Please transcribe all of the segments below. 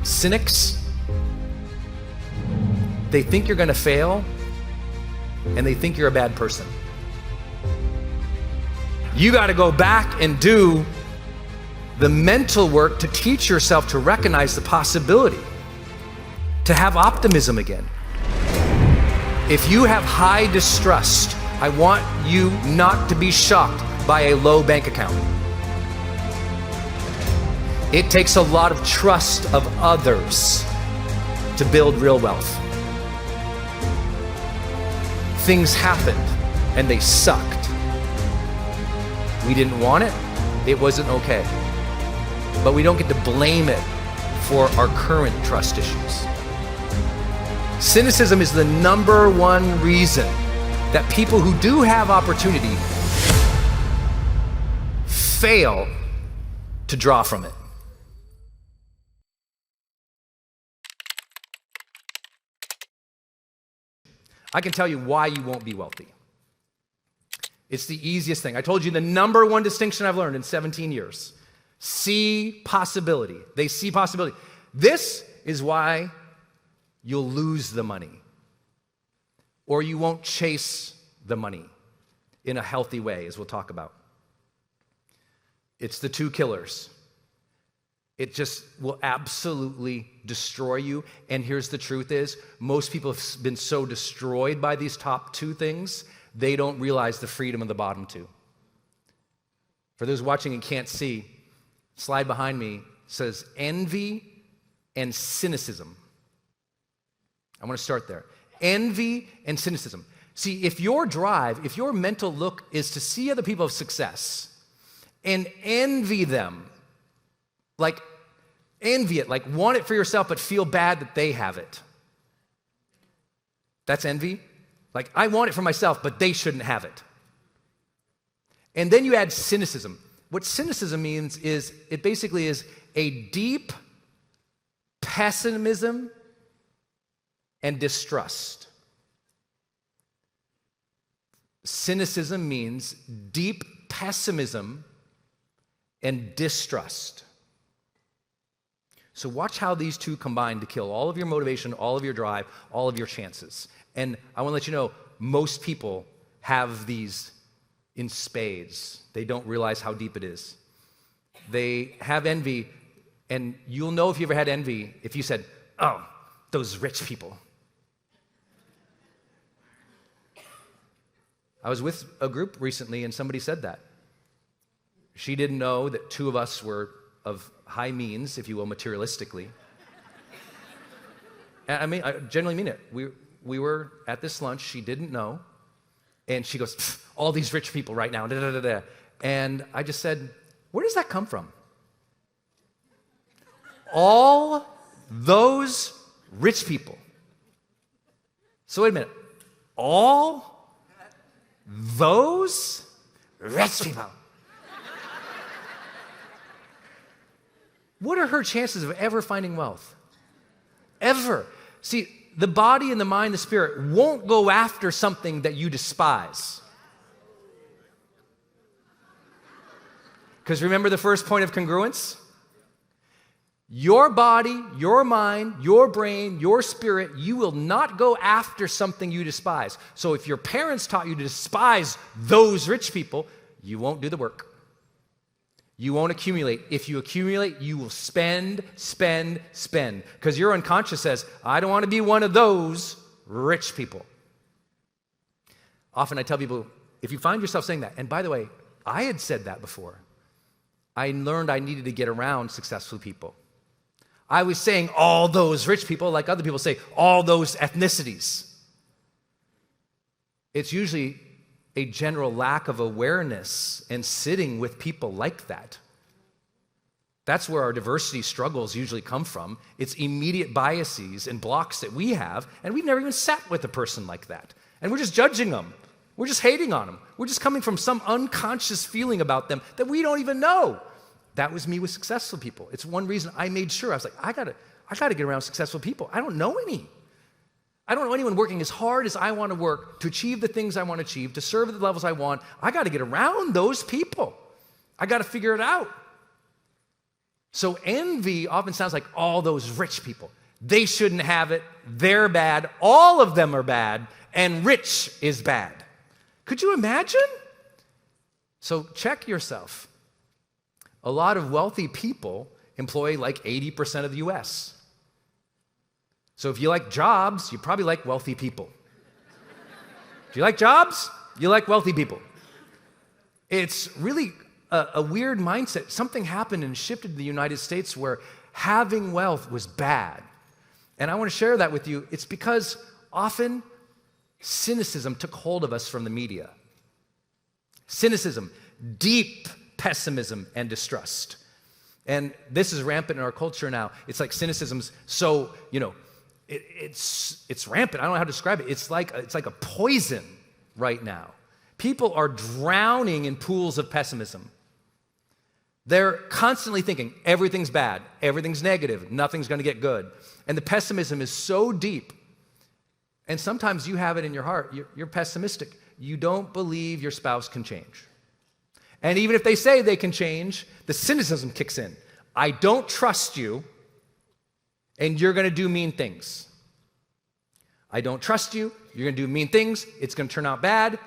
Cynics, they think you're going to fail, and they think you're a bad person. You got to go back and do the mental work to teach yourself to recognize the possibility, to have optimism again. If you have high distrust, I want you not to be shocked by a low bank account. It takes a lot of trust of others to build real wealth. Things happened and they sucked. We didn't want it. It wasn't okay. But we don't get to blame it for our current trust issues. Cynicism is the number one reason that people who do have opportunity fail to draw from it. I can tell you why you won't be wealthy. It's the easiest thing. I told you the number one distinction I've learned in 17 years. See possibility. They see possibility. This is why you'll lose the money, or you won't chase the money in a healthy way, as we'll talk about. It's the two killers. It just will absolutely destroy you. And here's the truth is, most people have been so destroyed by these top two things, they don't realize the freedom of the bottom two. For those watching and can't see, slide behind me says envy and cynicism. I want to start there. Envy and cynicism. See, if your drive, if your mental look is to see other people have success and envy them, like envy it, like want it for yourself but feel bad that they have it. That's envy. Like, I want it for myself, but they shouldn't have it. And then you add cynicism. What cynicism means is, it basically is a deep pessimism and distrust. Cynicism means deep pessimism and distrust. So watch how these two combine to kill all of your motivation, all of your drive, all of your chances. And I want to let you know, most people have these in spades. They don't realize how deep it is. They have envy, and you'll know if you ever had envy if you said, oh, those rich people. I was with a group recently, and somebody said that. She didn't know that two of us were of high means, if you will, materialistically. And I mean, I genuinely mean it. We were at this lunch, she didn't know, and she goes, all these rich people right now, da, da, da, da. And I just said, where does that come from? All those rich people. So wait a minute, all those rich people. What are her chances of ever finding wealth? Ever. See, the body and the mind, the spirit won't go after something that you despise. Because remember the first point of congruence? Your body, your mind, your brain, your spirit, you will not go after something you despise. So if your parents taught you to despise those rich people, you won't do the work. You won't accumulate. If you accumulate, you will spend, spend, spend. Because your unconscious says, I don't want to be one of those rich people. Often I tell people, if you find yourself saying that, and by the way, I had said that before. I learned I needed to get around successful people. I was saying all those rich people, like other people say, all those ethnicities. It's usually a general lack of awareness and sitting with people like that. That's where our diversity struggles usually come from. It's immediate biases and blocks that we have, and we've never even sat with a person like that. And we're just judging them. We're just hating on them. We're just coming from some unconscious feeling about them that we don't even know. That was me with successful people. It's one reason I made sure. I was like, I gotta get around successful people. I don't know any. I don't know anyone working as hard as I want to work to achieve the things I want to achieve, to serve at the levels I want. I got to get around those people. I got to figure it out. So envy often sounds like all those rich people. They shouldn't have it. They're bad. All of them are bad. And rich is bad. Could you imagine? So check yourself. A lot of wealthy people employ like 80% of the US. So if you like jobs, you probably like wealthy people. If you like jobs, you like wealthy people. It's really a weird mindset. Something happened and shifted in the United States where having wealth was bad. And I want to share that with you. It's because often cynicism took hold of us from the media. Cynicism, deep pessimism and distrust. And this is rampant in our culture now. It's like cynicism's so, it's rampant. I don't know how to describe it. It's like a poison right now. People are drowning in pools of pessimism. They're constantly thinking everything's bad, everything's negative, nothing's going to get good. And the pessimism is so deep. And sometimes you have it in your heart. You're pessimistic. You don't believe your spouse can change. And even if they say they can change, the cynicism kicks in. I don't trust you, and you're going to do mean things. I don't trust you, you're going to do mean things, it's going to turn out bad.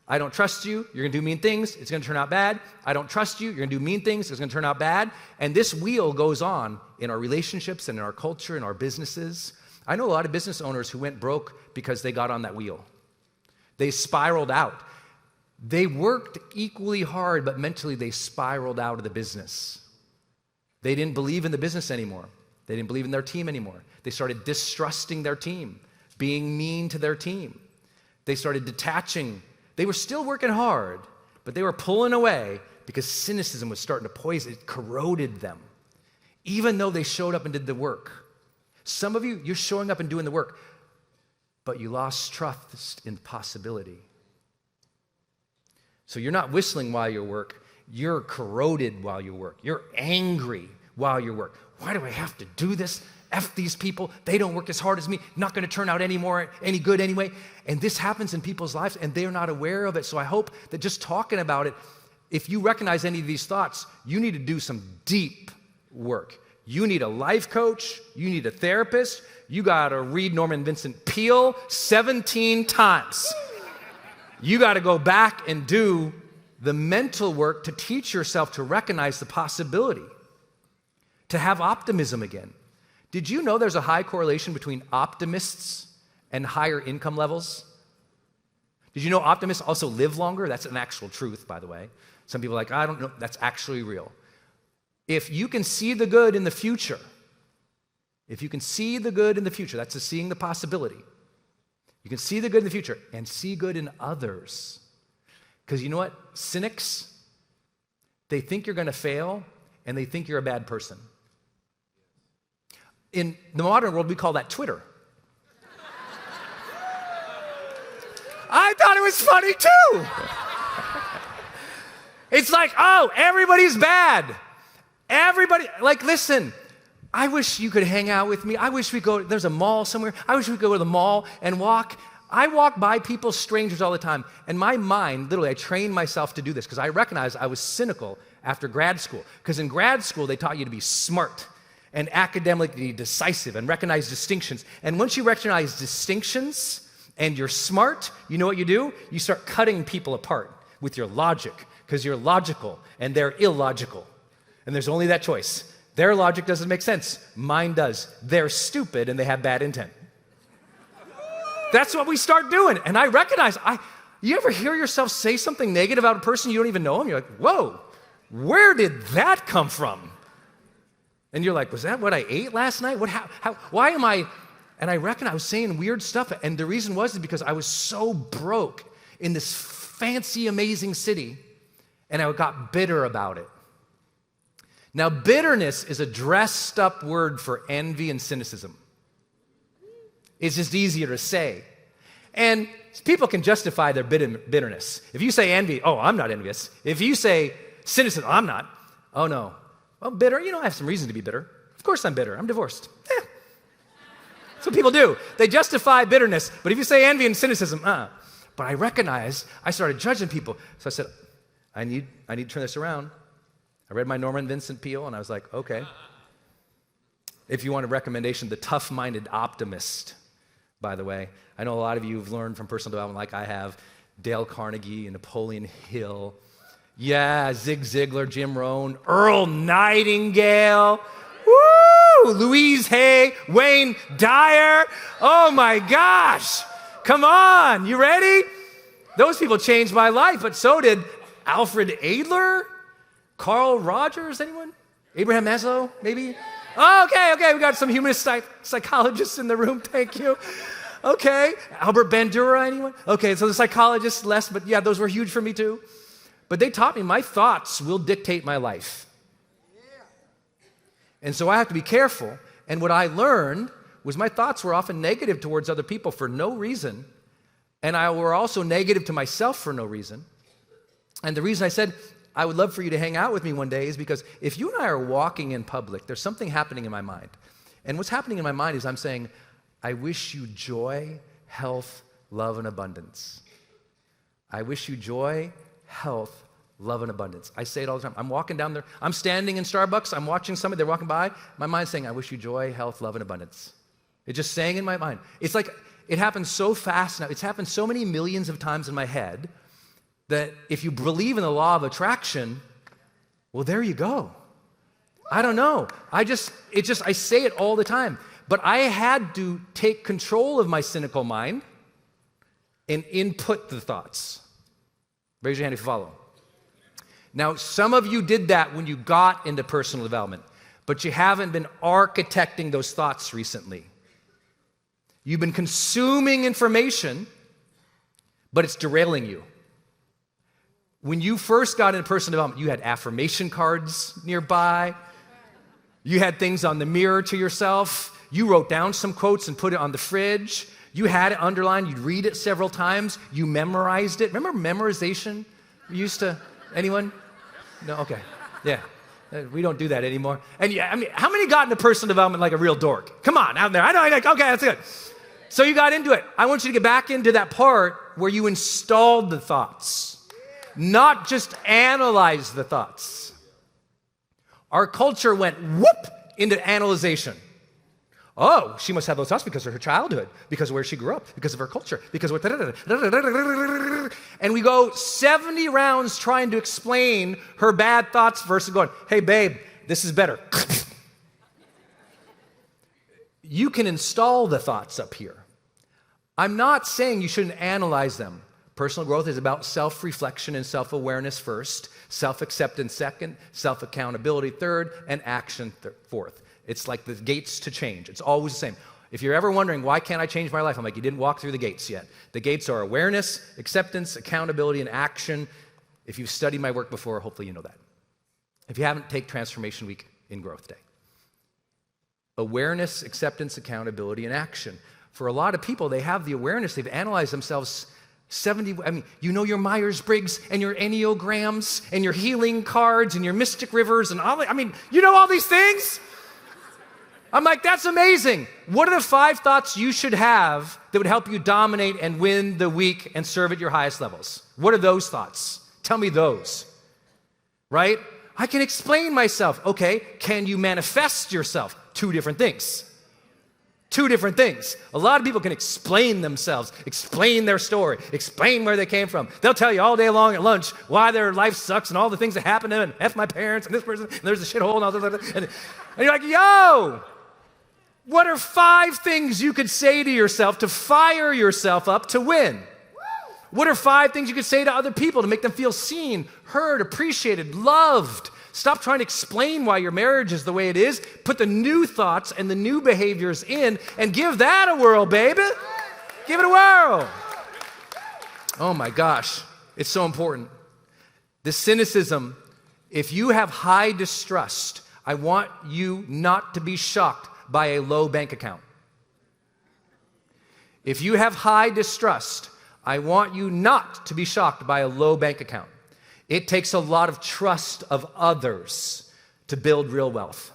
I don't trust you, you're going to do mean things, it's going to turn out bad. I don't trust you, you're going to do mean things, it's going to turn out bad. And this wheel goes on in our relationships and in our culture and our businesses. I know a lot of business owners who went broke because they got on that wheel. They spiraled out. They worked equally hard, but mentally they spiraled out of the business. They didn't believe in the business anymore. They didn't believe in their team anymore. They started distrusting their team, being mean to their team. They started detaching. They were still working hard, but they were pulling away because cynicism was starting to poison. It corroded them, even though they showed up and did the work. Some of you, you're showing up and doing the work, but you lost trust in possibility. So you're not whistling while you work. You're corroded while you work. You're angry while you work. Why do I have to do this? F these people. They don't work as hard as me. Not going to turn out any good anyway. And this happens in people's lives, and they're not aware of it. So I hope that just talking about it, if you recognize any of these thoughts, you need to do some deep work. You need a life coach. You need a therapist. You got to read Norman Vincent Peale 17 times. You got to go back and do the mental work to teach yourself to recognize the possibility, to have optimism again. Did you know there's a high correlation between optimists and higher income levels? Did you know optimists also live longer? That's an actual truth, by the way. Some people are like, I don't know. That's actually real. If you can see the good in the future, that's the seeing the possibility. You can see the good in the future and see good in others. Because you know what? Cynics, they think you're going to fail and they think you're a bad person. In the modern world, we call that Twitter. I thought it was funny too. It's like, oh, everybody's bad. Everybody, listen, I wish you could hang out with me. I wish we go, there's a mall somewhere. I wish we could go to the mall and walk. I walk by people, strangers all the time. And my mind, literally, I trained myself to do this because I recognized I was cynical after grad school. Because in grad school, they taught you to be smart and academically decisive and recognize distinctions. And once you recognize distinctions and you're smart, you know what you do? You start cutting people apart with your logic because you're logical and they're illogical. And there's only that choice. Their logic doesn't make sense. Mine does. They're stupid and they have bad intent. That's what we start doing. And I recognize, you ever hear yourself say something negative about a person you don't even know them? You're like, whoa, where did that come from? And you're like, was that what I ate last night? Why am I? And I reckon I was saying weird stuff. And the reason was because I was so broke in this fancy, amazing city. And I got bitter about it. Now, bitterness is a dressed up word for envy and cynicism. It's just easier to say. And people can justify their bitterness. If you say envy, oh, I'm not envious. If you say cynicism, I'm not. Oh, no. Well, bitter, I have some reason to be bitter. Of course I'm bitter. I'm divorced. That's what people do. They justify bitterness. But if you say envy and cynicism, But I recognized I started judging people. So I said, I need to turn this around. I read my Norman Vincent Peale, and I was like, okay. If you want a recommendation, The Tough-Minded Optimist, by the way. I know a lot of you have learned from personal development like I have. Dale Carnegie and Napoleon Hill. Yeah, Zig Ziglar, Jim Rohn, Earl Nightingale. Woo! Louise Hay, Wayne Dyer. Oh my gosh. Come on, you ready? Those people changed my life, but so did Alfred Adler, Carl Rogers, anyone? Abraham Maslow, maybe? Oh, okay, we got some humanist psychologists in the room, thank you. Okay, Albert Bandura, anyone? Okay, so the psychologists less, but yeah, those were huge for me too. But they taught me my thoughts will dictate my life. And so I have to be careful. And what I learned was my thoughts were often negative towards other people for no reason. And I were also negative to myself for no reason. And the reason I said, I would love for you to hang out with me one day is because if you and I are walking in public, there's something happening in my mind. And what's happening in my mind is I'm saying, I wish you joy, health, love, and abundance. I wish you joy, health, love, and abundance. I say it all the time. I'm walking down there. I'm standing in Starbucks. I'm watching somebody. They're walking by. My mind's saying, I wish you joy, health, love, and abundance. It's just saying in my mind. It's like it happens so fast now. It's happened so many millions of times in my head that if you believe in the law of attraction, well, there you go. I don't know. I say it all the time. But I had to take control of my cynical mind and input the thoughts. Raise your hand if you follow. Now, some of you did that when you got into personal development, but you haven't been architecting those thoughts recently. You've been consuming information, but it's derailing you. When you first got into personal development, you had affirmation cards nearby. You had things on the mirror to yourself. You wrote down some quotes and put it on the fridge. You had it underlined. You'd read it several times. You memorized it. Remember memorization? We used to, anyone? No? Okay. Yeah. We don't do that anymore. And yeah, I mean, how many got into personal development like a real dork? Come on, out there. I know, okay, that's good. So you got into it. I want you to get back into that part where you installed the thoughts, not just analyze the thoughts. Our culture went whoop into analyzation. Oh, she must have those thoughts because of her childhood, because of where she grew up, because of her culture, because of what... And we go 70 rounds trying to explain her bad thoughts versus going, hey, babe, this is better. You can install the thoughts up here. I'm not saying you shouldn't analyze them. Personal growth is about self-reflection and self-awareness first, self-acceptance second, self-accountability third, and action fourth. It's like the gates to change. It's always the same. If you're ever wondering, why can't I change my life? I'm like, you didn't walk through the gates yet. The gates are awareness, acceptance, accountability, and action. If you've studied my work before, hopefully you know that. If you haven't, take Transformation Week in GrowthDay. Awareness, acceptance, accountability, and action. For a lot of people, they have the awareness. They've analyzed themselves 70, you know your Myers-Briggs and your Enneagrams and your healing cards and your mystic rivers and all, you know all these things? I'm like, that's amazing. What are the 5 thoughts you should have that would help you dominate and win the week and serve at your highest levels? What are those thoughts? Tell me those, right? I can explain myself. Okay, can you manifest yourself? 2 different things. 2 different things. A lot of people can explain themselves, explain their story, explain where they came from. They'll tell you all day long at lunch why their life sucks and all the things that happened to them, and F my parents and this person, and there's a shithole and all this. And you're like, yo, what are 5 things you could say to yourself to fire yourself up to win? What are 5 things you could say to other people to make them feel seen, heard, appreciated, loved? Stop trying to explain why your marriage is the way it is. Put the new thoughts and the new behaviors in and give that a whirl, baby. Give it a whirl. Oh my gosh, it's so important. The cynicism, if you have high distrust, I want you not to be shocked by a low bank account. If you have high distrust, I want you not to be shocked by a low bank account. It takes a lot of trust of others to build real wealth.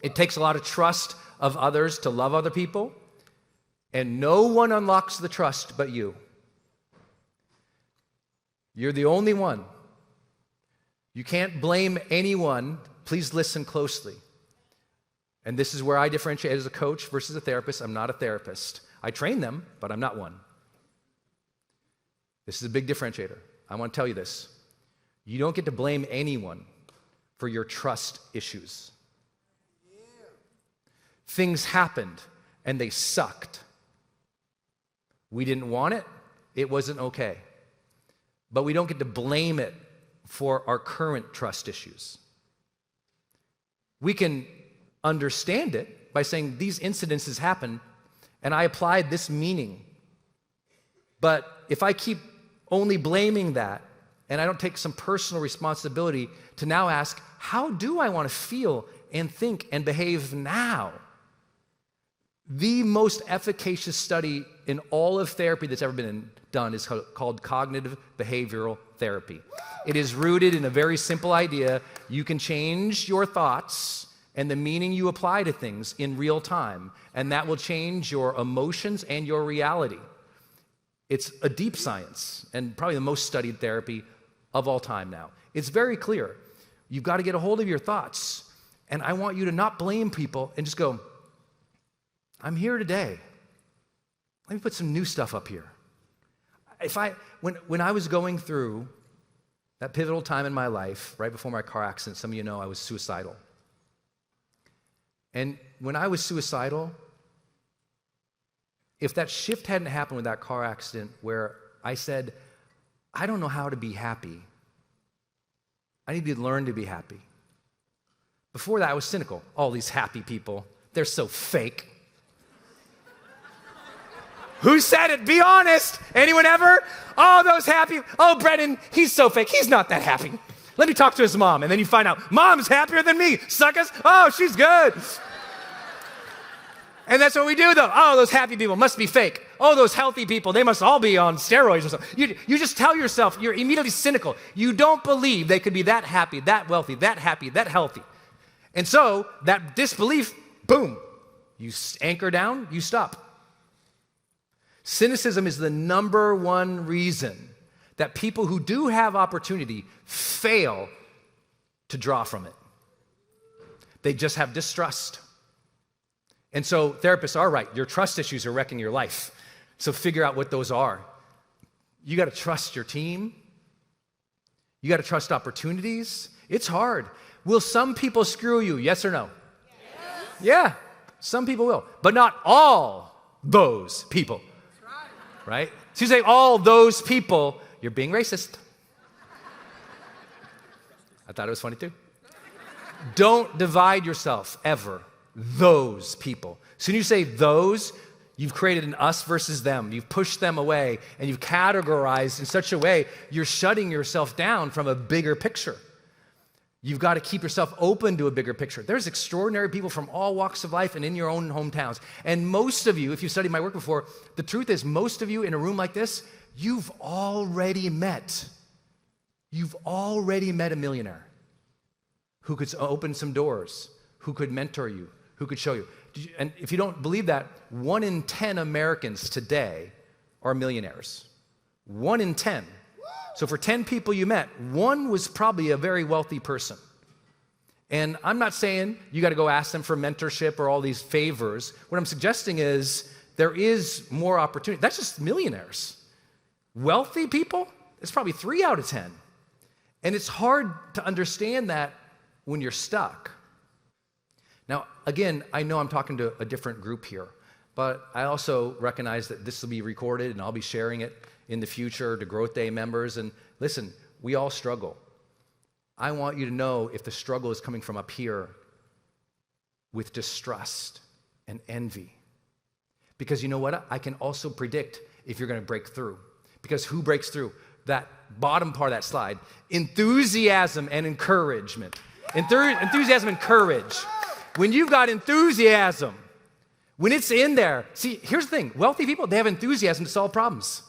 It takes a lot of trust of others to love other people, and no one unlocks the trust but you. You're the only one. You can't blame anyone. Please listen closely. And this is where I differentiate as a coach versus a therapist. I'm not a therapist. I train them, but I'm not one. This is a big differentiator. I want to tell you this. You don't get to blame anyone for your trust issues. Things happened and they sucked. We didn't want it. It wasn't okay. But we don't get to blame it for our current trust issues. We can understand it by saying these incidences happened and I applied this meaning. But if I keep only blaming that and I don't take some personal responsibility to now ask, how do I want to feel and think and behave now? The most efficacious study in all of therapy that's ever been done is called cognitive behavioral therapy. It is rooted in a very simple idea. You can change your thoughts and the meaning you apply to things in real time, and that will change your emotions and your reality. It's a deep science and probably the most studied therapy of all time now. It's very clear. You've got to get a hold of your thoughts, and I want you to not blame people and just go, I'm here today. Let me put some new stuff up here. When I was going through that pivotal time in my life, right before my car accident, some of you know I was suicidal. And when I was suicidal, if that shift hadn't happened with that car accident where I said, I don't know how to be happy. I need to learn to be happy. Before that, I was cynical. All these happy people, they're so fake. Who said it? Be honest. Anyone ever? Oh, those happy. Oh, Brendon, he's so fake. He's not that happy. Let me talk to his mom. And then you find out, Mom's happier than me. Suckers. Oh, she's good. And that's what we do, though. Oh, those happy people must be fake. Oh, those healthy people, they must all be on steroids or something. You just tell yourself, you're immediately cynical. You don't believe they could be that happy, that wealthy, that healthy. And so that disbelief, boom, you anchor down, you stop. Cynicism is the number one reason that people who do have opportunity fail to draw from it. They just have distrust. And so therapists are right. Your trust issues are wrecking your life. So figure out what those are. You got to trust your team. You got to trust opportunities. It's hard. Will some people screw you? Yes or no? Yes. Yeah, some people will. But not all those people. Right? So you say all those people, you're being racist. I thought it was funny too. Don't divide yourself ever. Those people. Soon you say those, you've created an us versus them. You've pushed them away and you've categorized in such a way you're shutting yourself down from a bigger picture. You've got to keep yourself open to a bigger picture. There's extraordinary people from all walks of life and in your own hometowns. And most of you, if you've studied my work before, the truth is most of you in a room like this, you've already met a millionaire who could open some doors, who could mentor you, who could show you. And if you don't believe that, 1 in 10 Americans today are millionaires. 1 in 10. So for 10 people you met, 1 was probably a very wealthy person. And I'm not saying you got to go ask them for mentorship or all these favors. What I'm suggesting is there is more opportunity. That's just millionaires. Wealthy people, it's probably 3 out of 10. And it's hard to understand that when you're stuck. Now, again, I know I'm talking to a different group here, but I also recognize that this will be recorded and I'll be sharing it in the future to GrowthDay members. And listen, we all struggle. I want you to know if the struggle is coming from up here with distrust and envy. Because you know what? I can also predict if you're going to break through. Because who breaks through? That bottom part of that slide. Enthusiasm and encouragement. Enthusiasm and courage. When you've got enthusiasm, when it's in there, see, here's the thing. Wealthy people, they have enthusiasm to solve problems.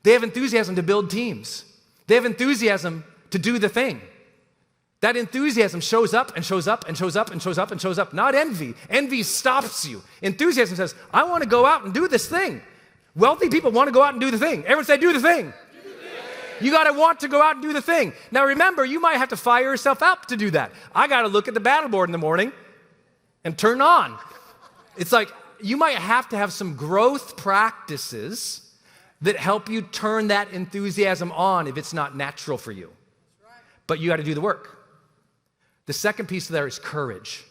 They have enthusiasm to build teams. They have enthusiasm to do the thing. That enthusiasm shows up and shows up and shows up and shows up and shows up, not envy. Envy stops you. Enthusiasm says, I want to go out and do this thing. Wealthy people want to go out and do the thing. Everyone say, do the thing. You got to want to go out and do the thing. Now remember, you might have to fire yourself up to do that. I got to look at the battle board in the morning and turn on. It's like you might have to have some growth practices that help you turn that enthusiasm on if it's not natural for you. But you got to do the work. The second piece of that is courage.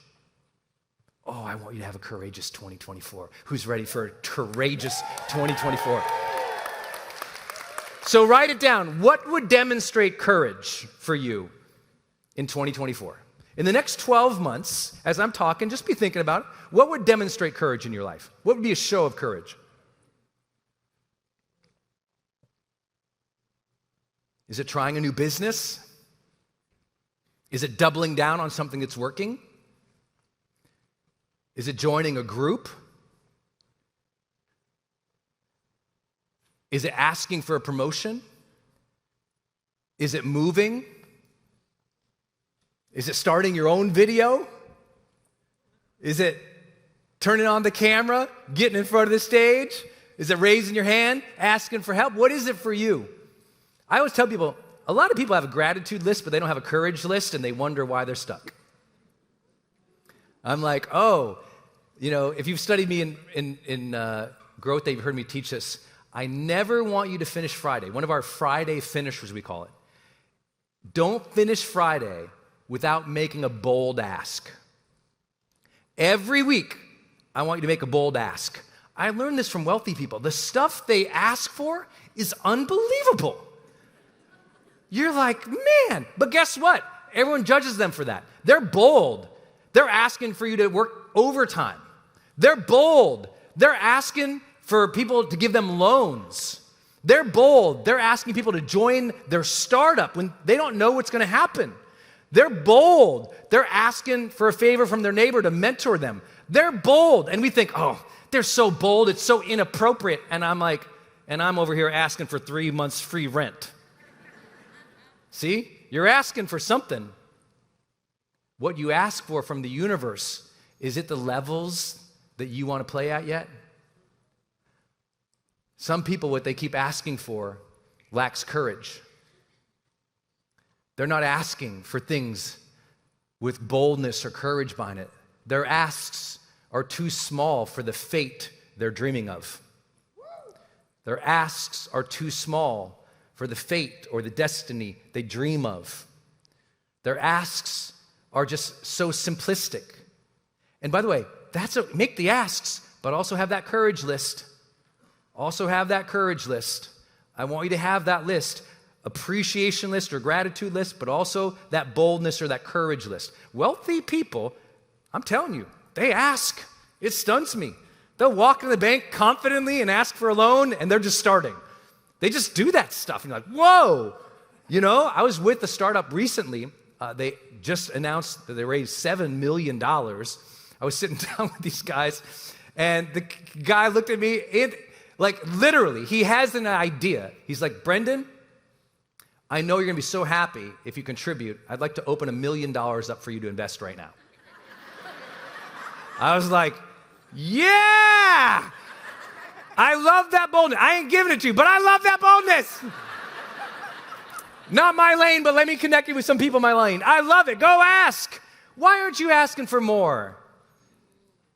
Oh, I want you to have a courageous 2024. Who's ready for a courageous 2024? So write it down. What would demonstrate courage for you in 2024? In the next 12 months, as I'm talking, just be thinking about it. What would demonstrate courage in your life? What would be a show of courage? Is it trying a new business? Is it doubling down on something that's working? Is it joining a group? Is it asking for a promotion? Is it moving? Is it starting your own video? Is it turning on the camera, getting in front of the stage? Is it raising your hand, asking for help? What is it for you? I always tell people, a lot of people have a gratitude list, but they don't have a courage list, and they wonder why they're stuck. I'm like, oh, if you've studied me in GrowthDay, you've heard me teach this. I never want you to finish Friday. One of our Friday finishers, we call it. Don't finish Friday without making a bold ask. Every week, I want you to make a bold ask. I learned this from wealthy people. The stuff they ask for is unbelievable. You're like, man, but guess what? Everyone judges them for that. They're bold. They're asking for you to work overtime. They're bold. They're asking for people to give them loans. They're bold. They're asking people to join their startup when they don't know what's going to happen. They're bold. They're asking for a favor from their neighbor to mentor them. They're bold. And we think, oh, they're so bold. It's so inappropriate. And I'm over here asking for 3 months free rent. See, you're asking for something. What you ask for from the universe, is it the levels that you want to play at yet? Some people, what they keep asking for lacks courage. They're not asking for things with boldness or courage behind it. Their asks are too small for the fate they're dreaming of. Their asks are too small for the fate or the destiny they dream of. Their asks are just so simplistic. And by the way, make the asks, but also have that courage list. Also have that courage list. I want you to have that list, appreciation list or gratitude list, but also that boldness or that courage list. Wealthy people, I'm telling you, they ask. It stuns me. They'll walk into the bank confidently and ask for a loan, and they're just starting. They just do that stuff. And you're like, whoa. I was with a startup recently. They just announced that they raised $7 million. I was sitting down with these guys, and the guy looked at me, and literally, he has an idea. He's like, Brendon, I know you're going to be so happy if you contribute. I'd like to open $1 million up for you to invest right now. I was like, yeah! I love that boldness. I ain't giving it to you, but I love that boldness. Not my lane, but let me connect you with some people in my lane. I love it. Go ask. Why aren't you asking for more?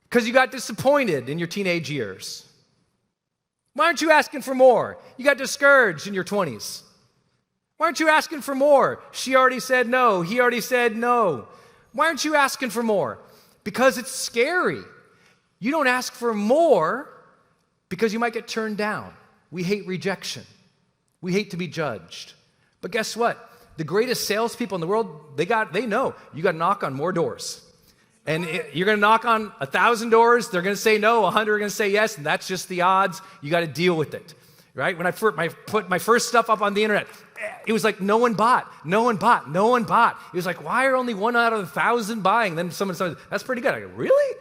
Because you got disappointed in your teenage years. Why aren't you asking for more? You got discouraged in your 20s. Why aren't you asking for more? She already said no. He already said no. Why aren't you asking for more? Because it's scary. You don't ask for more because you might get turned down. We hate rejection. We hate to be judged. But guess what? The greatest salespeople in the world, they know you got to knock on more doors. And you're going to knock on 1,000 doors. They're going to say no. 100 are going to say yes. And that's just the odds. You got to deal with it, right? When I put my first stuff up on the internet, it was like no one bought. It was like, why are only 1 out of 1,000 buying? Then someone said, that's pretty good. I go, really?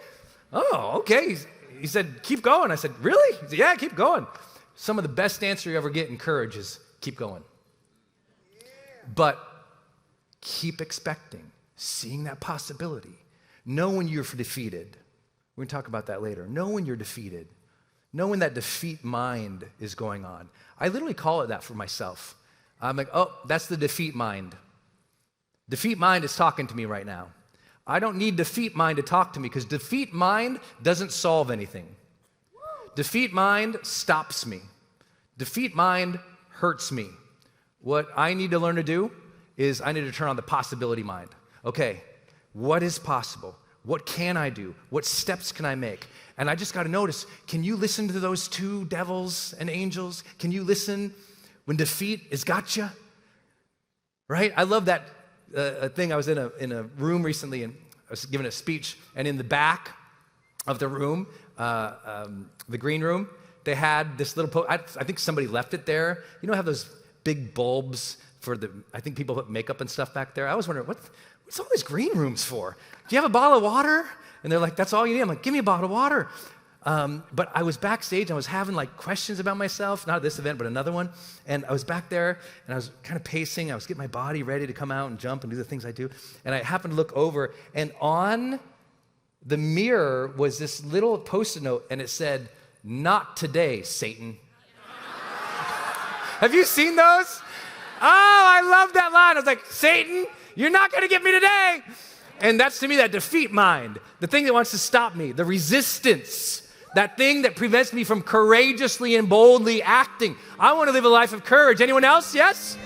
Oh, okay. He said, keep going. I said, really? He said, yeah, keep going. Some of the best answer you ever get in courage is keep going. But keep expecting, seeing that possibility. Know when you're defeated. We're going to talk about that later. Know when you're defeated. Know when that defeat mind is going on. I literally call it that for myself. I'm like, oh, that's the defeat mind. Defeat mind is talking to me right now. I don't need defeat mind to talk to me because defeat mind doesn't solve anything. Defeat mind stops me. Defeat mind hurts me. What I need to learn to do is I need to turn on the possibility mind. Okay, what is possible? What can I do? What steps can I make? And I just got to notice, can you listen to those two devils and angels? Can you listen when defeat has got you? Right? I love that thing. I was in a room recently, and I was giving a speech, and in the back of the room, the green room, they had this little, I think somebody left it there. You know, have those big bulbs for I think people put makeup and stuff back there. I was wondering, what's all these green rooms for? Do you have a bottle of water? And they're like, that's all you need. I'm like, give me a bottle of water. But I was backstage, I was having like questions about myself, not at this event, but another one. And I was back there, and I was kind of pacing. I was getting my body ready to come out and jump and do the things I do. And I happened to look over, and on the mirror was this little Post-it note, and it said, "Not today, Satan." Have you seen those? Oh, I love that line. I was like, Satan, you're not going to get me today. And that's, to me, that defeat mind, the thing that wants to stop me, the resistance, that thing that prevents me from courageously and boldly acting. I want to live a life of courage. Anyone else? Yes?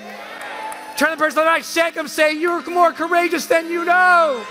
Turn to the person on the right, shake them, say, you're more courageous than you know.